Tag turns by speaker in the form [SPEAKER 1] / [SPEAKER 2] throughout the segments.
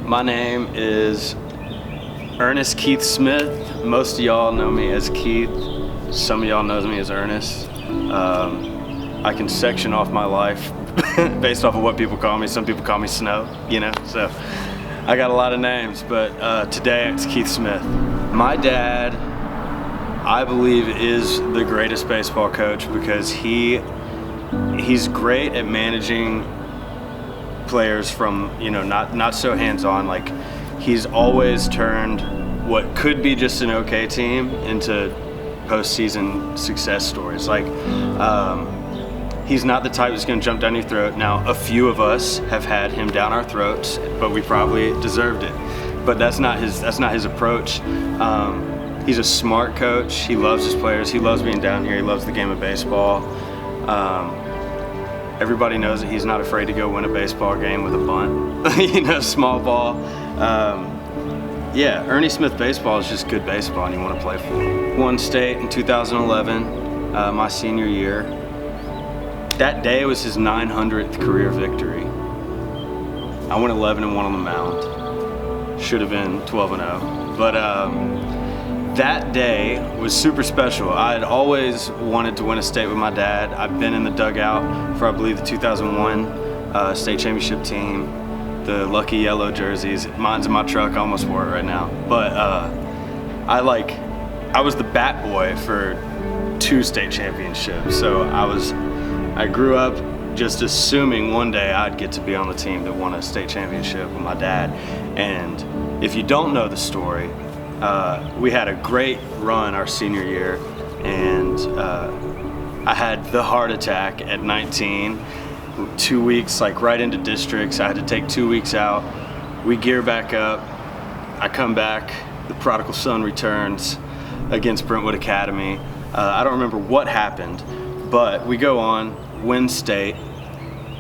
[SPEAKER 1] My name is Ernest Keith Smith. Most of y'all know me as Keith. Some of y'all knows me as Ernest. I can section off my life based off of what people call me. Some people call me Snow, so I got a lot of names, but today it's Keith Smith. My dad, I believe, is the greatest baseball coach because he's great at managing players from, not so hands-on. Like, he's always turned what could be just an okay team into postseason success stories. Like, he's not the type that's going to jump down your throat. Now, a few of us have had him down our throats, but we probably deserved it. But that's not his approach. He's a smart coach. He loves his players. He loves being down here. He loves the game of baseball. Everybody knows that he's not afraid to go win a baseball game with a bunt, small ball. Yeah, Ernie Smith baseball is just good baseball, and you want to play for him. Won state in 2011, my senior year. That day was his 900th career victory. I went 11-1 on the mound. Should have been 12-0, but that day was super special. I had always wanted to win a state with my dad. I've been in the dugout for, I believe, the 2001 state championship team, the lucky yellow jerseys. Mine's in my truck. I almost wore it right now. But I was the bat boy for 2 state championships. So I grew up just assuming one day I'd get to be on the team that won a state championship with my dad. And if you don't know the story, we had a great run our senior year, and I had the heart attack at 19, 2 weeks, right into districts. I had to take 2 weeks out. We gear back up. I come back. The prodigal son returns against Brentwood Academy. I don't remember what happened, but we go on, win state.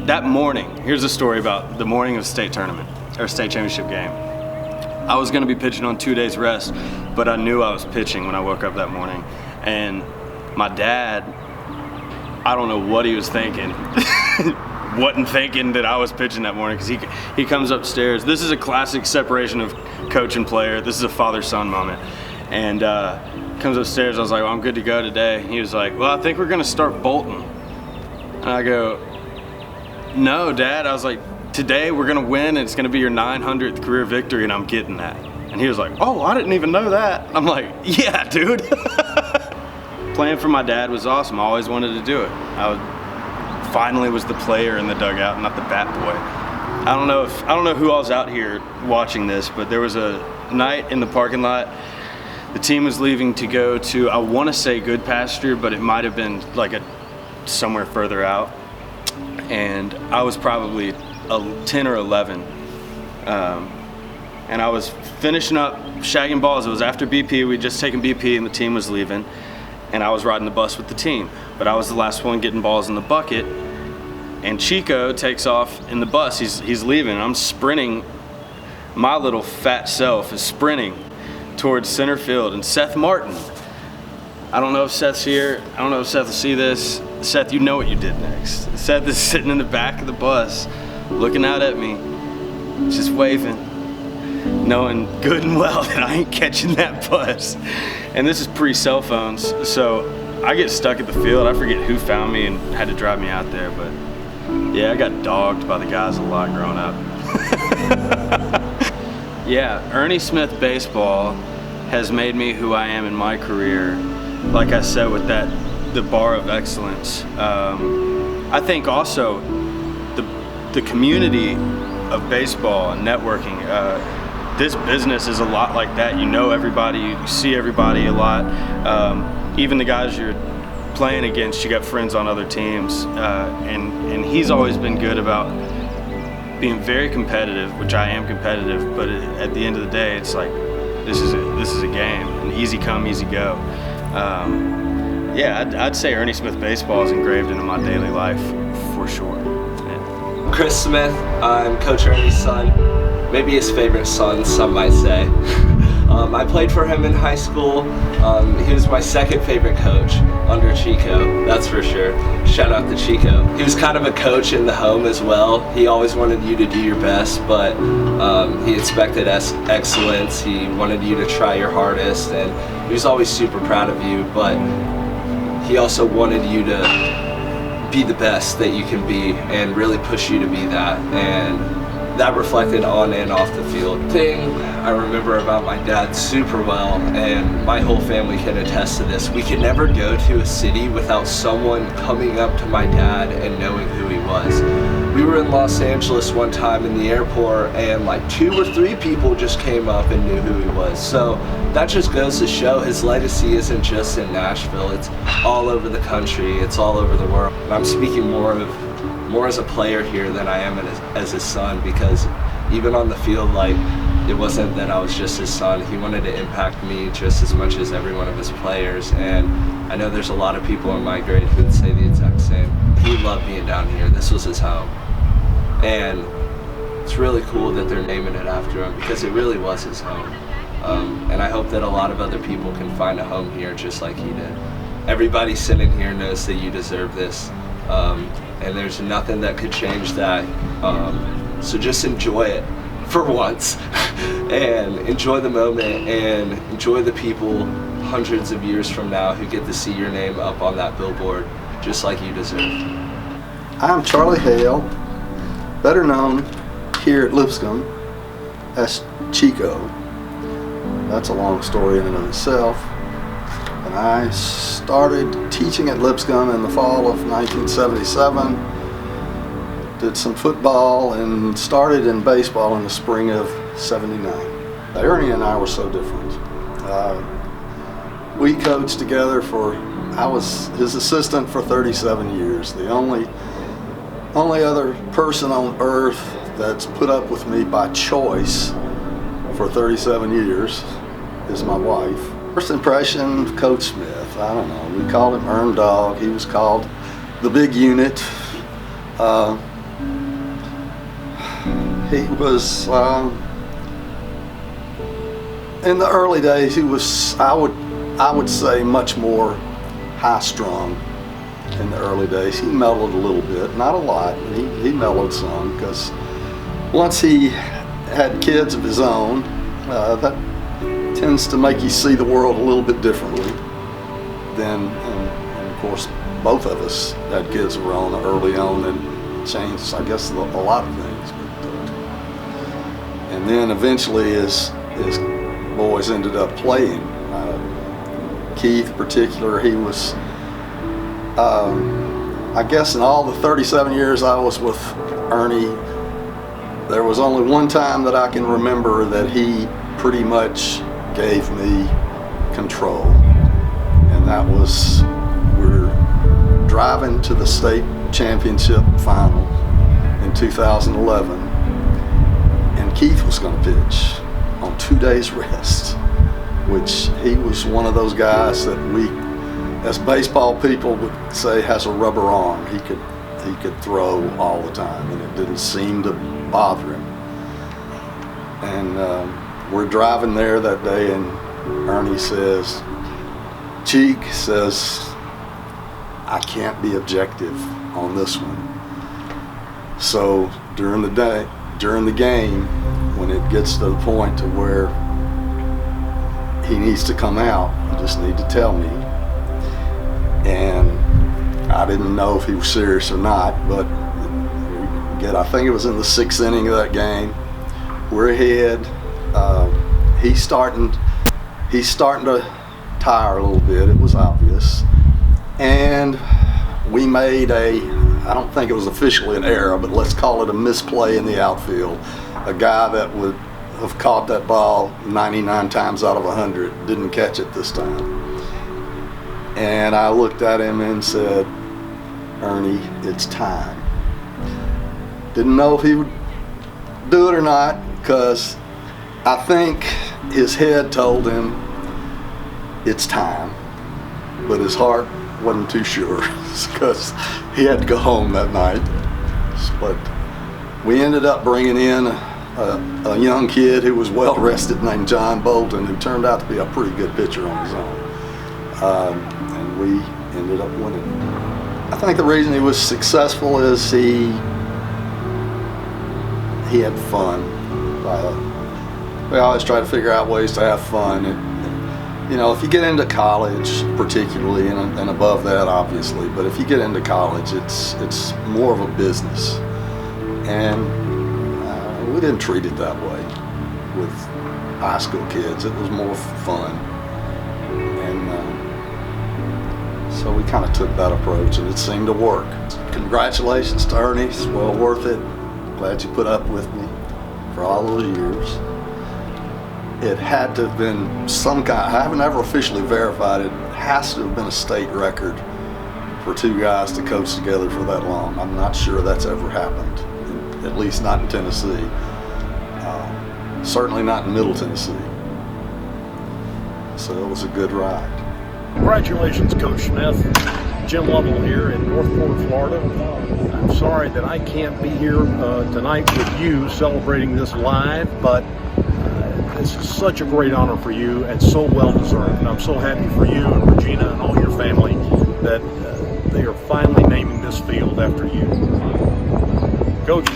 [SPEAKER 1] That morning, here's a story about the morning of state tournament, or state championship game. I was going to be pitching on 2 days rest, but I knew I was pitching when I woke up that morning. And my dad, I don't know what he was thinking, wasn't thinking that I was pitching that morning, because he comes upstairs. This is a classic separation of coach and player. This is a father-son moment. And comes upstairs. I was like, well, I'm good to go today. He was like, well, I think we're going to start Bolton. And I go, no, Dad. I was like, today we're gonna win, and it's gonna be your 900th career victory, and I'm getting that. And he was like, oh, I didn't even know that. I'm like, yeah, dude. Playing for my dad was awesome. I always wanted to do it. Finally was the player in the dugout, not the bat boy. I don't know who all's out here watching this, but there was a night in the parking lot. The team was leaving to go to, I want to say Good Pasture, but it might have been somewhere further out. And I was probably 10 or 11, and I was finishing up shagging balls. It was after BP. We'd just taken BP, and the team was leaving, and I was riding the bus with the team, but I was the last one getting balls in the bucket. And Chico takes off in the bus. He's leaving, and I'm sprinting. My little fat self is sprinting towards center field, and Seth Martin, I don't know if Seth's here. I don't know if Seth will see this. Seth, you know what you did next. Seth is sitting in the back of the bus, looking out at me, just waving, knowing good and well that I ain't catching that bus. And this is pre-cell phones, so I get stuck at the field. I forget who found me and had to drive me out there, but yeah, I got dogged by the guys a lot growing up. Yeah, Ernie Smith baseball has made me who I am in my career. Like I said, with the bar of excellence. I think also the community of baseball and networking, this business is a lot like that. You know everybody, you see everybody a lot. Even the guys you're playing against, you got friends on other teams. And he's always been good about being very competitive, which I am competitive, but at the end of the day, it's like, this is a game, and easy come, easy go. Yeah, I'd say Ernie Smith baseball is engraved into my daily life for sure. Yeah.
[SPEAKER 2] Chris Smith, I'm Coach Ernie's son, maybe his favorite son, some might say. I played for him in high school. He was my second favorite coach under Chico, that's for sure. Shout out to Chico. He was kind of a coach in the home as well. He always wanted you to do your best, but he expected excellence. He wanted you to try your hardest, and he was always super proud of you, but he also wanted you to be the best that you can be and really push you to be that. And that reflected on and off the field. Thing I remember about my dad super well, and my whole family can attest to this, we could never go to a city without someone coming up to my dad and knowing who he was. We were in Los Angeles one time in the airport, and like 2 or 3 people just came up and knew who he was. So that just goes to show his legacy isn't just in Nashville, it's all over the country, it's all over the world. And I'm speaking more as a player here than I am as his son, because even on the field, like, it wasn't that I was just his son. He wanted to impact me just as much as every one of his players, and I know there's a lot of people in my grade who would say the exact same. He loved being down here. This was his home, and it's really cool that they're naming it after him, because it really was his home. And I hope that a lot of other people can find a home here just like he did. Everybody sitting here knows that you deserve this. And there's nothing that could change that. So just enjoy it for once and enjoy the moment and enjoy the people hundreds of years from now who get to see your name up on that billboard just like you deserve.
[SPEAKER 3] I'm Charlie Hale, better known here at Lipscomb as Chico. That's a long story in and of itself. And I started teaching at Lipscomb in the fall of 1977, did some football, and started in baseball in the spring of '79. Ernie and I were so different. We coached together I was his assistant for 37 years. The only other person on earth that's put up with me by choice for 37 years is my wife. First impression of Coach Smith, I don't know, we called him Erm Dog. He was called the big unit. He was, in the early days, he was, I would say, much more high-strung in the early days. He mellowed a little bit, not a lot, but he mellowed some, because once he had kids of his own, that tends to make you see the world a little bit differently than, and of course, both of us had kids of our own early on, and changed, I guess, a lot of things. But, and then eventually his boys ended up playing. Keith in particular, he was, I guess in all the 37 years I was with Ernie, there was only one time that I can remember that he pretty much gave me control, and that was, we're driving to the state championship final in 2011, and Keith was going to pitch on 2 days rest, which he was one of those guys that we, as baseball people would say, has a rubber arm. He could throw all the time, and it didn't seem to bother him. And we're driving there that day, and Ernie says, Cheek says, I can't be objective on this one. So during the game, when it gets to the point to where he needs to come out, you just need to tell me. And I didn't know if he was serious or not, but I think it was in the 6th inning of that game. We're ahead. He's starting to tire a little bit. It was obvious, and we made I don't think it was officially an error, but let's call it a misplay in the outfield. A guy that would have caught that ball 99 times out of 100 didn't catch it this time. And I looked at him and said, Ernie, it's time. Didn't know if he would do it or not, because I think his head told him it's time, but his heart wasn't too sure, because he had to go home that night. But we ended up bringing in a young kid who was well rested named John Bolton, who turned out to be a pretty good pitcher on his own. And we ended up winning. I think the reason he was successful is he had fun. We always try to figure out ways to have fun. You know, if you get into college, particularly, and above that, obviously, but if you get into college, it's more of a business, and we didn't treat it that way with high school kids. It was more fun, and so we kind of took that approach, and it seemed to work. Congratulations to Ernie. It's well worth it. Glad you put up with me for all those years. It had to have been some kind, I haven't ever officially verified it, has to have been a state record for two guys to coach together for that long. I'm not sure that's ever happened, at least not in Tennessee. Certainly not in Middle Tennessee. So it was a good ride.
[SPEAKER 4] Congratulations, Coach Smith. Jim Lovell here in Northport, Florida. I'm sorry that I can't be here tonight with you celebrating this live, but this is such a great honor for you and so well deserved. And I'm so happy for you and Regina and all your family that they are finally naming this field after you. Coach,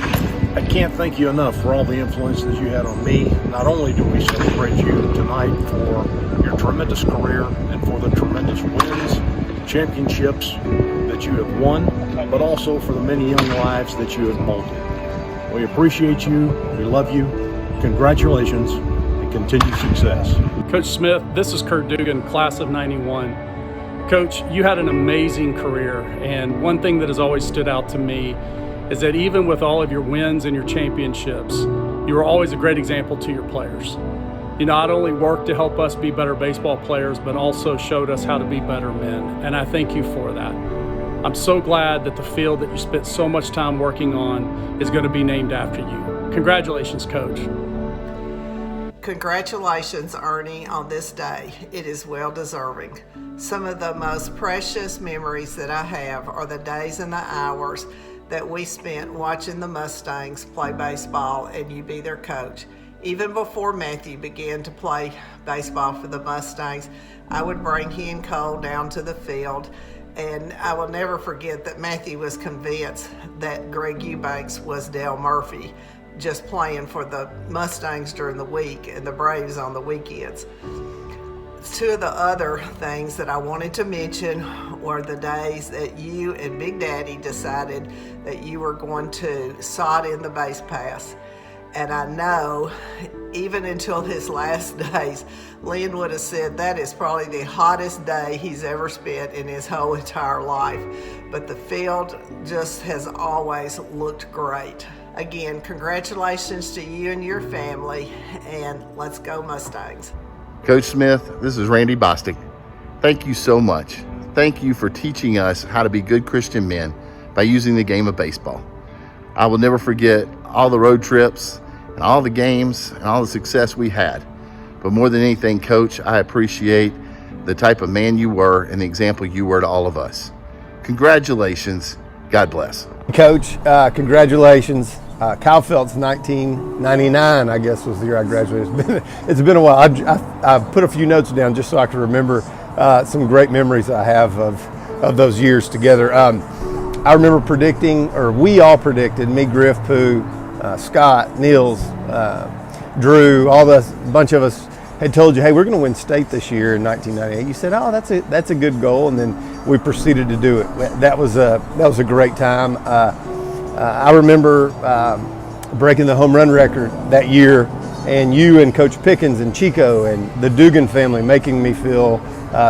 [SPEAKER 4] I can't thank you enough for all the influence that you had on me. Not only do we celebrate you tonight for your tremendous career and for the tremendous wins, championships that you have won, but also for the many young lives that you have molded. We appreciate you. We love you. Congratulations and continued success.
[SPEAKER 5] Coach Smith, this is Kurt Dugan, class of '91. Coach, you had an amazing career, and one thing that has always stood out to me is that even with all of your wins and your championships, you were always a great example to your players. You not only worked to help us be better baseball players, but also showed us how to be better men, and I thank you for that. I'm so glad that the field that you spent so much time working on is going to be named after you. Congratulations, Coach.
[SPEAKER 6] Congratulations, Ernie, on this day. It is well deserving. Some of the most precious memories that I have are the days and the hours that we spent watching the Mustangs play baseball and you be their coach. Even before Matthew began to play baseball for the Mustangs, I would bring he and Cole down to the field, and I will never forget that Matthew was convinced that Greg Eubanks was Dale Murphy, just playing for the Mustangs during the week and the Braves on the weekends. Two of the other things that I wanted to mention were the days that you and Big Daddy decided that you were going to sod in the base pass. And I know, even until his last days, Lynn would have said that is probably the hottest day he's ever spent in his whole entire life. But the field just has always looked great. Again, congratulations to you and your family, and let's go Mustangs.
[SPEAKER 7] Coach Smith, this is Randy Bostic. Thank you so much. Thank you for teaching us how to be good Christian men by using the game of baseball. I will never forget all the road trips and all the games and all the success we had. But more than anything, Coach, I appreciate the type of man you were and the example you were to all of us. Congratulations. God bless.
[SPEAKER 8] Coach, congratulations. Kyle Felt's 1999, I guess, was the year I graduated. It's been a while. I've put a few notes down just so I can remember some great memories I have of those years together. I remember predicting, or we all predicted, me, Griff, Pooh, Scott, Niels, Drew, bunch of us had told you, hey, we're going to win state this year in 1998. You said, oh, that's a good goal, and then we proceeded to do it. That was a great time. I remember breaking the home run record that year, and you and Coach Pickens and Chico and the Dugan family making me feel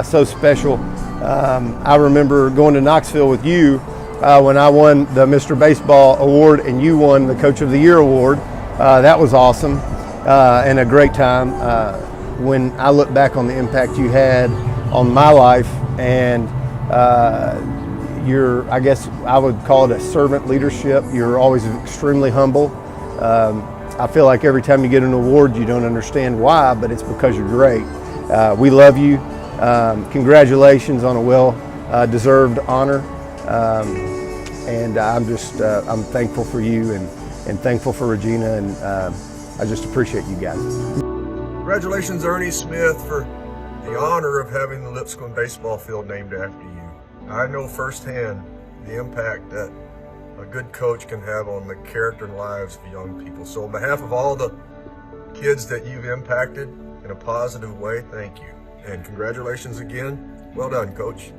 [SPEAKER 8] so special. I remember going to Knoxville with you when I won the Mr. Baseball award and you won the Coach of the Year award. That was awesome and a great time. When I look back on the impact you had on my life and I guess I would call it a servant leadership. You're always extremely humble. I feel like every time you get an award, you don't understand why, but it's because you're great. We love you. Congratulations on a well-deserved honor. And I'm thankful for you and thankful for Regina and I just appreciate you guys.
[SPEAKER 9] Congratulations, Ernie Smith, for the honor of having the Lipscomb baseball field named after you. I know firsthand the impact that a good coach can have on the character and lives of young people. So on behalf of all the kids that you've impacted in a positive way, thank you. And congratulations again. Well done, Coach.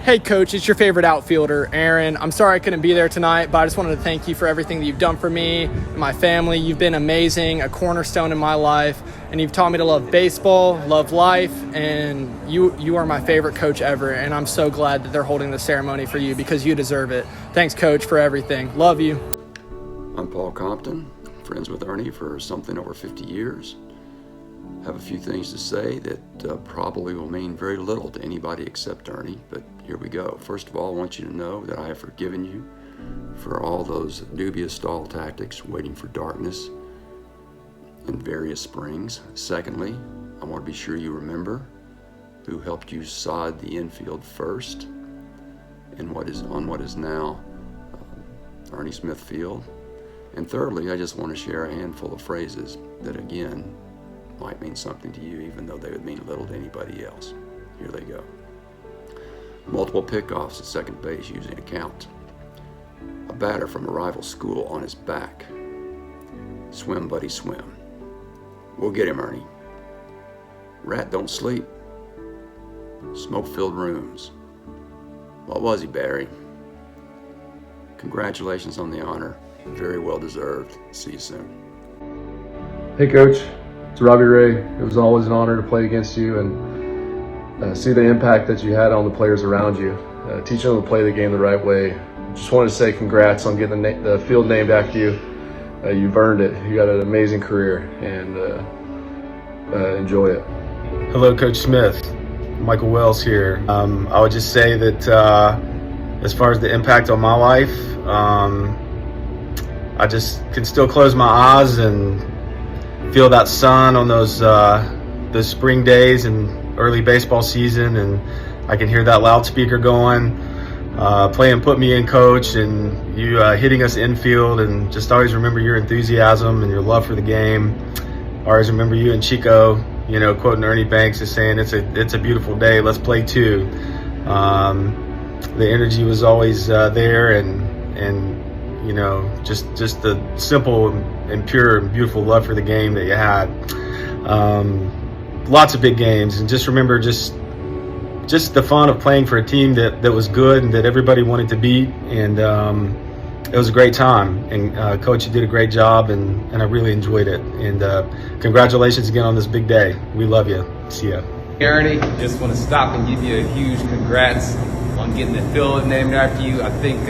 [SPEAKER 10] Hey Coach, it's your favorite outfielder, Aaron. I'm sorry I couldn't be there tonight, but I just wanted to thank you for everything that you've done for me and my family. You've been amazing, a cornerstone in my life, and you've taught me to love baseball, love life, and you are my favorite coach ever, and I'm so glad that they're holding the ceremony for you because you deserve it. Thanks, Coach, for everything. Love you.
[SPEAKER 11] I'm Paul Compton, friends with Ernie for something over 50 years. Have a few things to say that probably will mean very little to anybody except Ernie, but here we go. First of all, I want you to know that I have forgiven you for all those dubious stall tactics, waiting for darkness in various springs. Secondly, I want to be sure you remember who helped you sod the infield first and what is now Ernie Smith Field. And thirdly, I just want to share a handful of phrases that, again, might mean something to you, even though they would mean little to anybody else. Here they go. Multiple pickoffs at second base using a count. A batter from a rival school on his back. Swim, buddy, swim. We'll get him, Ernie. Rat don't sleep. Smoke-filled rooms. What was he, Barry? Congratulations on the honor. Very well deserved. See you soon.
[SPEAKER 12] Hey, Coach. It's Robbie Ray. It was always an honor to play against you and see the impact that you had on the players around you, teaching them to play the game the right way. Just wanted to say congrats on getting the field named after you. You've earned it. You got an amazing career, and enjoy it.
[SPEAKER 1] Hello, Coach Smith. Michael Wells here. I would just say that as far as the impact on my life, I just can still close my eyes and feel that sun on those spring days and early baseball season, and I can hear that loudspeaker going, playing Put Me In, Coach, and you hitting us infield, and just always remember your enthusiasm and your love for the game. I always remember you and Chico, quoting Ernie Banks as saying, it's a beautiful day, let's play too. The energy was always there, and just the simple and pure and beautiful love for the game that you had. Lots of big games, and just remember just the fun of playing for a team that was good and that everybody wanted to beat, and it was a great time. And Coach, you did a great job, and I really enjoyed it. And congratulations again on this big day. We love you. See ya.
[SPEAKER 13] Ernie, just want to stop and give you a huge congrats on getting the field named after you. I think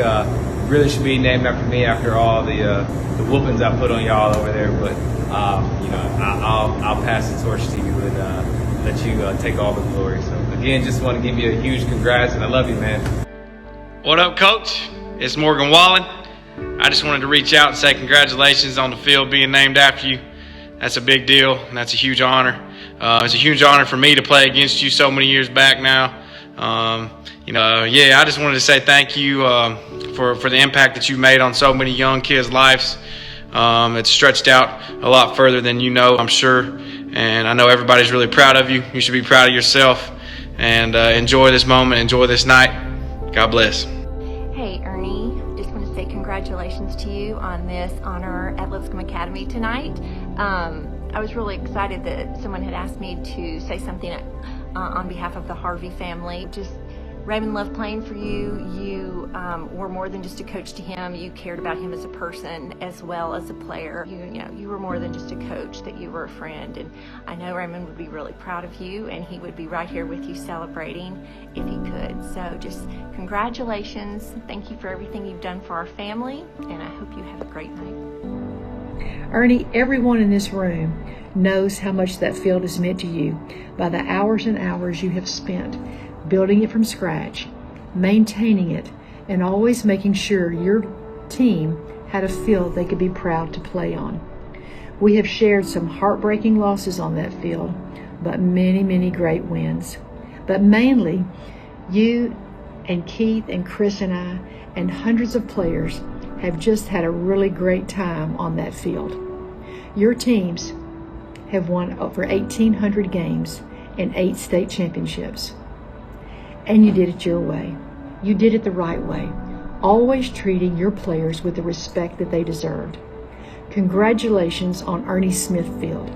[SPEAKER 13] really should be named after me after all the whoopings I put on y'all over there. But I'll pass the torch to you and let you take all the glory. So again, just want to give you a huge congrats, and I love you, man.
[SPEAKER 14] What up, Coach? It's Morgan Wallen. I just wanted to reach out and say congratulations on the field being named after you. That's a big deal, and that's a huge honor. It's a huge honor for me to play against you so many years back now. I just wanted to say thank you for the impact that you made on so many young kids' lives. It's stretched out a lot further than you know, I'm sure. And I know everybody's really proud of you. You should be proud of yourself. And enjoy this moment, enjoy this night. God bless.
[SPEAKER 15] Hey, Ernie. Just want to say congratulations to you on this honor at Lipscomb Academy tonight. I was really excited that someone had asked me to say something on behalf of the Harvey family. Raymond loved playing for you. You were more than just a coach to him. You cared about him as a person as well as a player. You were more than just a coach, that you were a friend. And I know Raymond would be really proud of you, and he would be right here with you celebrating if he could. So just congratulations. Thank you for everything you've done for our family, and I hope you have a great night.
[SPEAKER 16] Ernie, everyone in this room knows how much that field has meant to you by the hours and hours you have spent building it from scratch, maintaining it, and always making sure your team had a field they could be proud to play on. We have shared some heartbreaking losses on that field, but many, many great wins. But mainly, you and Keith and Chris and I and hundreds of players have just had a really great time on that field. Your teams have won over 1,800 games and 8 state championships. And you did it your way. You did it the right way, always treating your players with the respect that they deserved. Congratulations on Ernie Smith Field.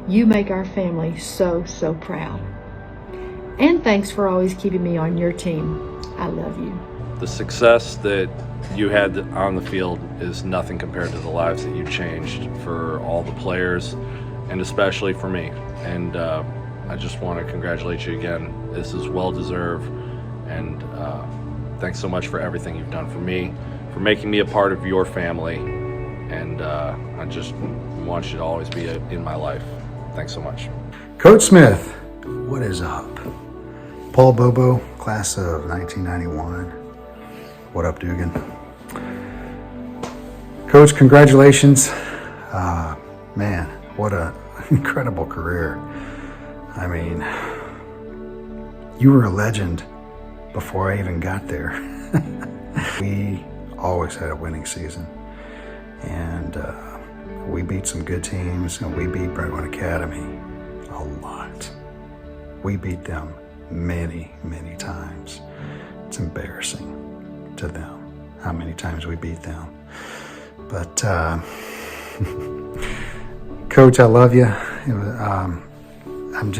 [SPEAKER 16] You make our family so, so proud. And thanks for always keeping me on your team. I love you.
[SPEAKER 12] The success that you had on the field is nothing compared to the lives that you changed for all the players and especially for me. And I just want to congratulate you again. This is well deserved, and thanks so much for everything you've done for me, for making me a part of your family, and I just want you to always be in my life. Thanks so much.
[SPEAKER 17] Coach Smith, what is up? Paul Bobo, class of 1991. What up, Dugan? Coach, congratulations. Man, what an incredible career. I mean, you were a legend before I even got there. We always had a winning season, and we beat some good teams, and we beat Brentwood Academy a lot. We beat them many, many times. It's embarrassing to them how many times we beat them. But Coach, I love you. I'm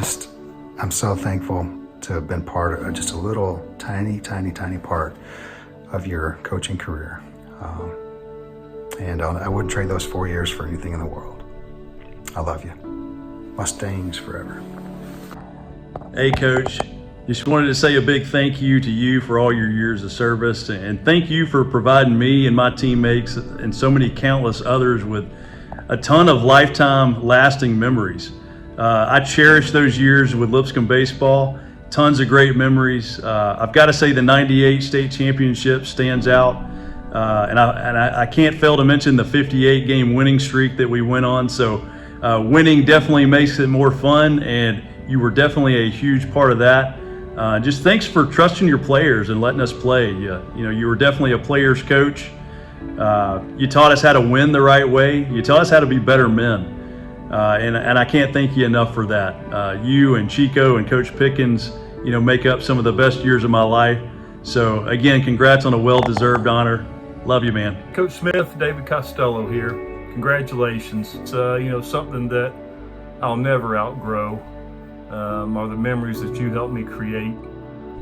[SPEAKER 17] so thankful to have been part of just a little tiny part of your coaching career. And I wouldn't trade those 4 years for anything in the world. I love you. Mustangs forever.
[SPEAKER 18] Hey, Coach. Just wanted to say a big thank you to you for all your years of service, and thank you for providing me and my teammates and so many countless others with a ton of lifetime lasting memories. I cherish those years with Lipscomb baseball, tons of great memories. I've got to say the 98 state championship stands out, and I can't fail to mention the 58 game winning streak that we went on. So winning definitely makes it more fun, and you were definitely a huge part of that. Just thanks for trusting your players and letting us play. You were definitely a player's coach. You taught us how to win the right way. You taught us how to be better men. And I can't thank you enough for that. You and Chico and Coach Pickens, make up some of the best years of my life. So again, congrats on a well-deserved honor. Love you, man.
[SPEAKER 19] Coach Smith, David Costello here. Congratulations. It's something that I'll never outgrow. Are the memories that you helped me create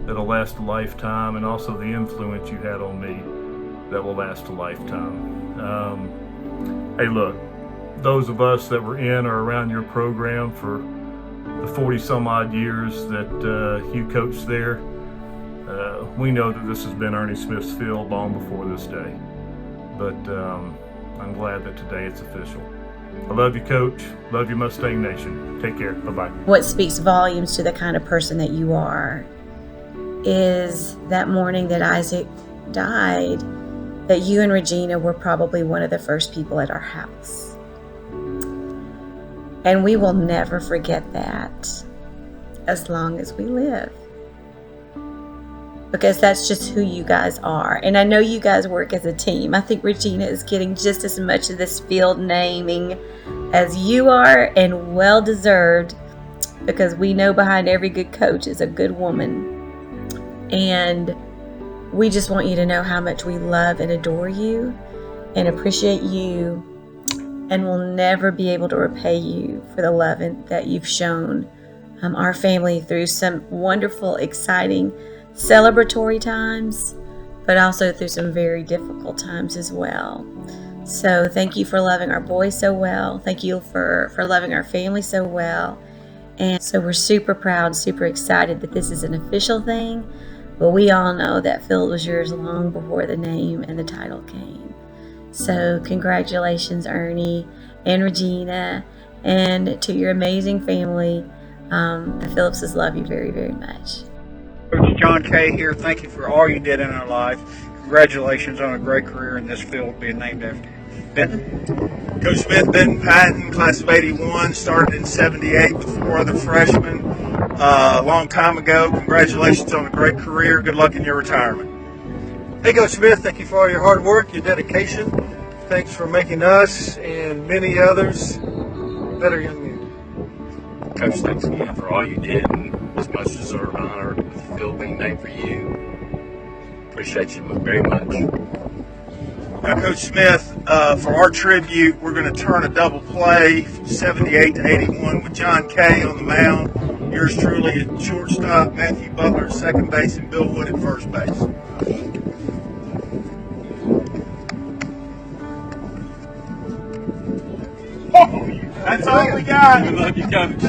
[SPEAKER 19] that'll last a lifetime, and also the influence you had on me that will last a lifetime. Hey, look, those of us that were in or around your program for the 40 some odd years that you coached there, we know that this has been Ernie Smith's field long before this day. But I'm glad that today it's official. I love you, Coach. Love you, Mustang Nation. Take care. Bye-bye.
[SPEAKER 20] What speaks volumes to the kind of person that you are is that morning that Isaac died, that you and Regina were probably one of the first people at our house. And we will never forget that as long as we live. Because that's just who you guys are. And I know you guys work as a team. I think Regina is getting just as much of this field naming as you are, and well deserved, because we know behind every good coach is a good woman. And we just want you to know how much we love and adore you and appreciate you, and will never be able to repay you for the love that you've shown our family through some wonderful, exciting, celebratory times, but also through some very difficult times as well. So thank you for loving our boys so well. Thank you for loving our family so well. And so we're super proud, super excited that this is an official thing, but we all know that field was yours long before the name and the title came. So congratulations, Ernie and Regina, and to your amazing family. The Phillipses love you very, very much.
[SPEAKER 21] Coach John Kay here. Thank you for all you did in our life. Congratulations on a great career in this field being named after you. Benton.
[SPEAKER 22] Coach Smith, Benton Patton, class of 81, started in 78 with 4 other freshmen a long time ago. Congratulations on a great career. Good luck in your retirement.
[SPEAKER 9] Hey, Coach Smith, thank you for all your hard work, your dedication. Thanks for making us and many others
[SPEAKER 2] better young men.
[SPEAKER 3] Coach, thanks again for all you did, and this much deserved honor with the field being named for you. Appreciate you very much.
[SPEAKER 22] Now, Coach Smith, for our tribute, we're going to turn a double play from 78 to 81 with John Kay on the mound. Yours truly at shortstop, Matthew Butler at second base, and Bill Wood at first base. Oh, that's all we got.
[SPEAKER 3] We love you, Coach.